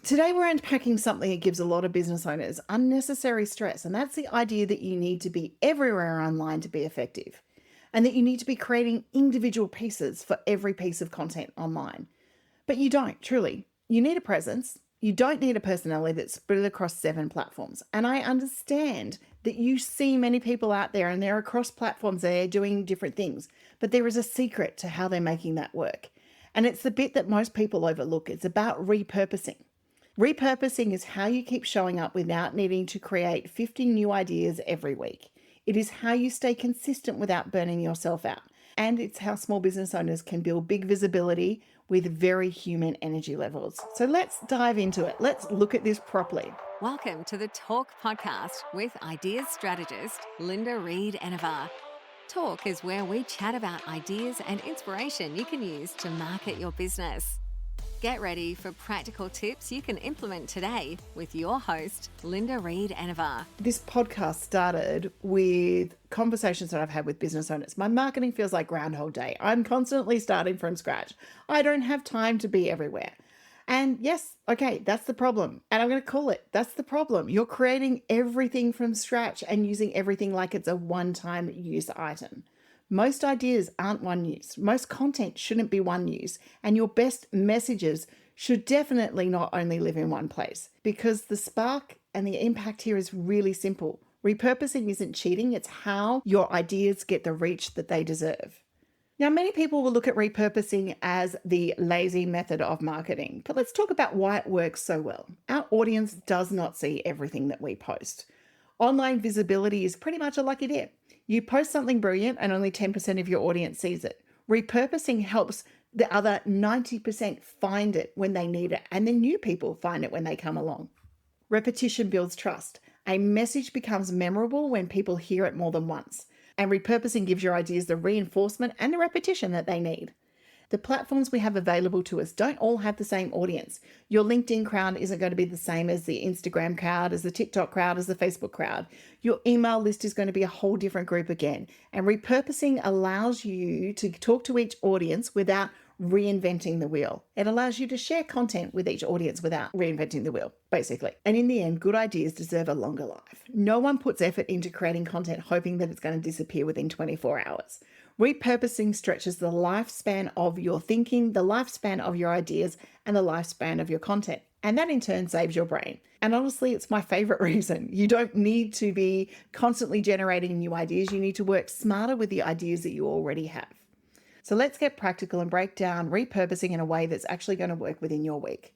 Today, we're unpacking something that gives a lot of business owners unnecessary stress, and that's the idea that you need to be everywhere online to be effective, and that you need to be creating individual pieces for every piece of content online. But you don't, truly. You need a presence. You don't need a personality that's spread across 7 platforms. And I understand that you see many people out there and they're across platforms, they're doing different things, but there is a secret to how they're making that work. And it's the bit that most people overlook. It's about repurposing. Repurposing is how you keep showing up without needing to create 50 new ideas every week. It is how you stay consistent without burning yourself out. And it's how small business owners can build big visibility with very human energy levels. So let's dive into it. Let's look at this properly. Welcome to the Talk Podcast with ideas strategist Linda Reed-Enever. Talk is where we chat about ideas and inspiration you can use to market your business. Get ready for practical tips you can implement today with your host, Linda Reed-Enever. This podcast started with conversations that I've had with business owners. My marketing feels like Groundhog Day. I'm constantly starting from scratch. I don't have time to be everywhere. And yes, okay, that's the problem. And I'm going to call it, that's the problem. You're creating everything from scratch and using everything like it's a one-time use item. Most ideas aren't one use. Most content shouldn't be one use. And your best messages should definitely not only live in one place, because the spark and the impact here is really simple. Repurposing isn't cheating. It's how your ideas get the reach that they deserve. Now, many people will look at repurposing as the lazy method of marketing, but let's talk about why it works so well. Our audience does not see everything that we post. Online visibility is pretty much a lucky dip. You post something brilliant and only 10% of your audience sees it. Repurposing helps the other 90% find it when they need it, and then new people find it when they come along. Repetition builds trust. A message becomes memorable when people hear it more than once. And repurposing gives your ideas the reinforcement and the repetition that they need. The platforms we have available to us don't all have the same audience. Your LinkedIn crowd isn't going to be the same as the Instagram crowd, as the TikTok crowd, as the Facebook crowd. Your email list is going to be a whole different group again. And repurposing allows you to talk to each audience without reinventing the wheel. It allows you to share content with each audience without reinventing the wheel, basically. And in the end, good ideas deserve a longer life. No one puts effort into creating content hoping that it's going to disappear within 24 hours. Repurposing stretches the lifespan of your thinking, the lifespan of your ideas, and the lifespan of your content. And that in turn saves your brain. And honestly, it's my favorite reason. You don't need to be constantly generating new ideas. You need to work smarter with the ideas that you already have. So let's get practical and break down repurposing in a way that's actually going to work within your week.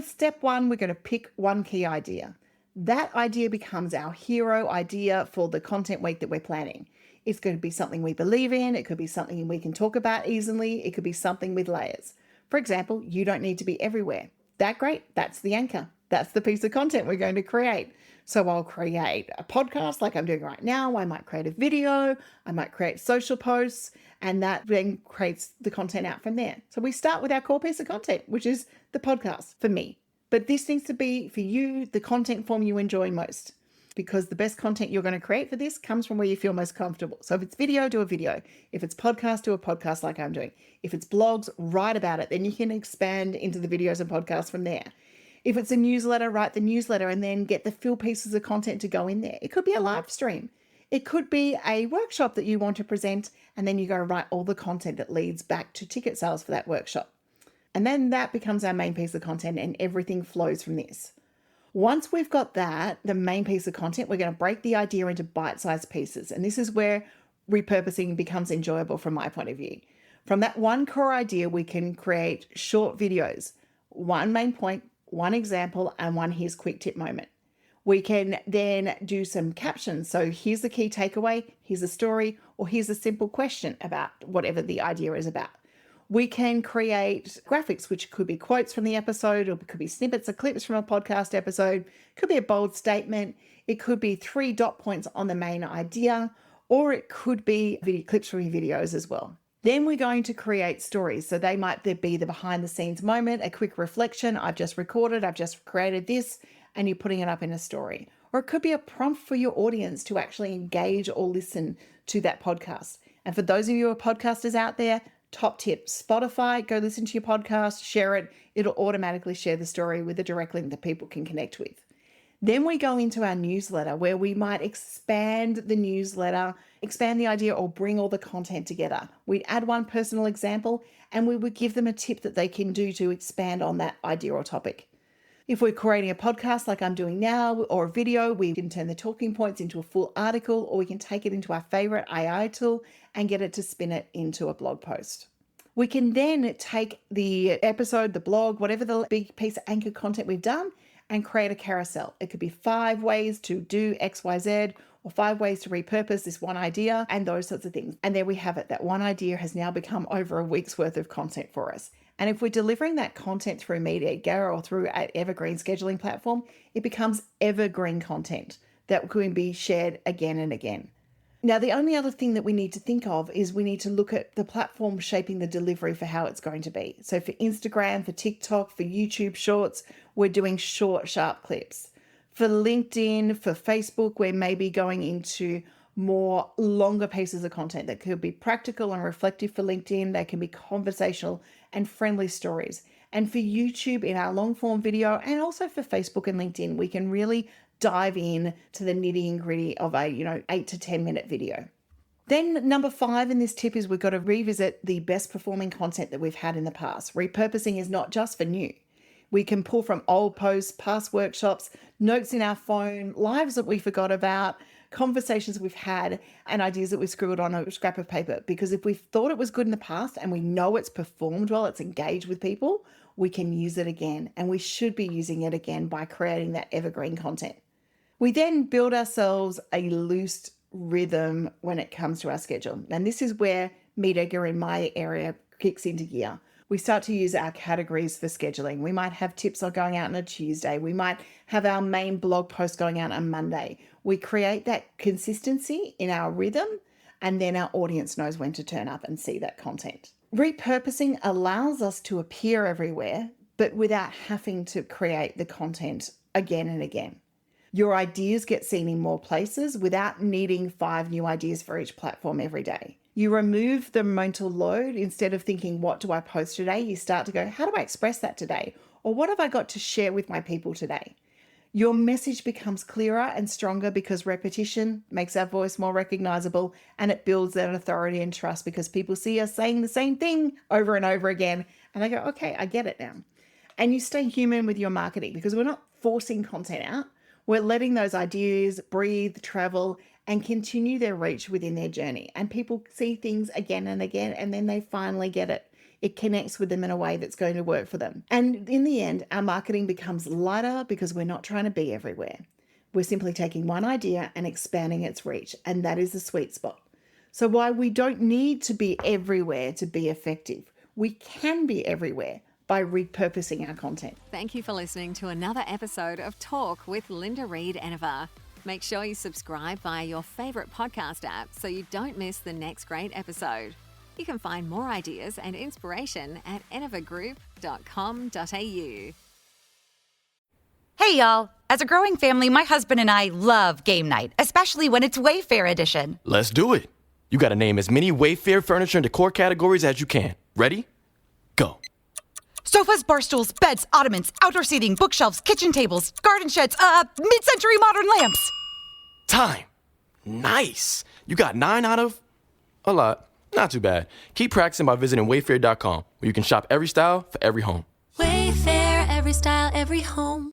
Step 1, we're going to pick one key idea. That idea becomes our hero idea for the content week that we're planning. It's going to be something we believe in. It could be something we can talk about easily. It could be something with layers. For example, you don't need to be everywhere. That great. That's the anchor. That's the piece of content we're going to create. So I'll create a podcast like I'm doing right now. I might create a video. I might create social posts, and that then creates the content out from there. So we start with our core piece of content, which is the podcast for me. But this needs to be for you, the content form you enjoy most, because the best content you're going to create for this comes from where you feel most comfortable. So if it's video, do a video. If it's podcast, do a podcast like I'm doing. If it's blogs, write about it. Then you can expand into the videos and podcasts from there. If it's a newsletter, write the newsletter and then get the fill pieces of content to go in there. It could be a live stream. It could be a workshop that you want to present, and then you go write all the content that leads back to ticket sales for that workshop. And then that becomes our main piece of content, and everything flows from this. Once we've got that, the main piece of content, we're going to break the idea into bite-sized pieces. And this is where repurposing becomes enjoyable from my point of view. From that one core idea, we can create short videos, one main point, one example, and one here's quick tip moment. We can then do some captions. So here's the key takeaway, here's a story, or here's a simple question about whatever the idea is about. We can create graphics, which could be quotes from the episode, or it could be snippets or clips from a podcast episode. It could be a bold statement. It could be 3 dot points on the main idea, or it could be video clips from your videos as well. Then we're going to create stories. So they might be the behind the scenes moment, a quick reflection. I've just recorded, I've just created this, and you're putting it up in a story. Or it could be a prompt for your audience to actually engage or listen to that podcast. And for those of you who are podcasters out there, top tip, Spotify, go listen to your podcast, share it. it'll automatically share the story with a direct link that people can connect with. Then we go into our newsletter where we might expand the newsletter, expand the idea, or bring all the content together. We'd add one personal example and we would give them a tip that they can do to expand on that idea or topic. If we're creating a podcast like I'm doing now or a video, we can turn the talking points into a full article, or we can take it into our favorite AI tool and get it to spin it into a blog post. We can then take the episode, the blog, whatever the big piece of anchor content we've done, and create a carousel. It could be 5 ways to do XYZ, or 5 ways to repurpose this one idea, and those sorts of things. And there we have it. That one idea has now become over a week's worth of content for us. And if we're delivering that content through Reed-Enever or through an evergreen scheduling platform, it becomes evergreen content that can be shared again and again. Now, the only other thing that we need to think of is we need to look at the platform shaping the delivery for how it's going to be. So for Instagram, for TikTok, for YouTube Shorts, we're doing short, sharp clips. For LinkedIn, for Facebook, we're maybe going into more longer pieces of content that could be practical and reflective for LinkedIn. They can be conversational and friendly stories. And for YouTube, in our long form video, and also for Facebook and LinkedIn, we can really dive in to the nitty and gritty of a 8 to 10 minute video. Then number 5 in this tip is we've got to revisit the best performing content that we've had in the past. Repurposing is not just for new. We can pull from old posts, past workshops, notes in our phone, lives that we forgot about, conversations we've had, and ideas that we've scribbled on a scrap of paper. Because if we thought it was good in the past and we know it's performed well, it's engaged with people, we can use it again. And we should be using it again by creating that evergreen content. We then build ourselves a loose rhythm when it comes to our schedule. And this is where Reed-Enever in my area kicks into gear. We start to use our categories for scheduling. We might have tips on going out on a Tuesday. We might have our main blog post going out on Monday. We create that consistency in our rhythm, and then our audience knows when to turn up and see that content. Repurposing allows us to appear everywhere, but without having to create the content again and again. Your ideas get seen in more places without needing 5 new ideas for each platform every day. You remove the mental load. Instead of thinking, what do I post today? You start to go, how do I express that today? Or what have I got to share with my people today? Your message becomes clearer and stronger because repetition makes our voice more recognizable, and it builds that authority and trust because people see us saying the same thing over and over again. And they go, okay, I get it now. And you stay human with your marketing because we're not forcing content out. We're letting those ideas breathe, travel, and continue their reach within their journey. And people see things again and again, and then they finally get it. It connects with them in a way that's going to work for them. And in the end, our marketing becomes lighter because we're not trying to be everywhere. We're simply taking one idea and expanding its reach, and that is the sweet spot. So while we don't need to be everywhere to be effective, we can be everywhere by repurposing our content. Thank you for listening to another episode of Talk with Linda Reed-Enever. Make sure you subscribe via your favorite podcast app so you don't miss the next great episode. You can find more ideas and inspiration at enevergroup.com.au. Hey, y'all. As a growing family, my husband and I love game night, especially when it's Wayfair edition. Let's do it. You got to name as many Wayfair furniture and decor categories as you can. Ready? Go. Sofas, bar stools, beds, ottomans, outdoor seating, bookshelves, kitchen tables, garden sheds, mid-century modern lamps. Time. Nice. You got 9 out of a lot. Not too bad. Keep practicing by visiting wayfair.com, where you can shop every style for every home. Wayfair, every style, every home.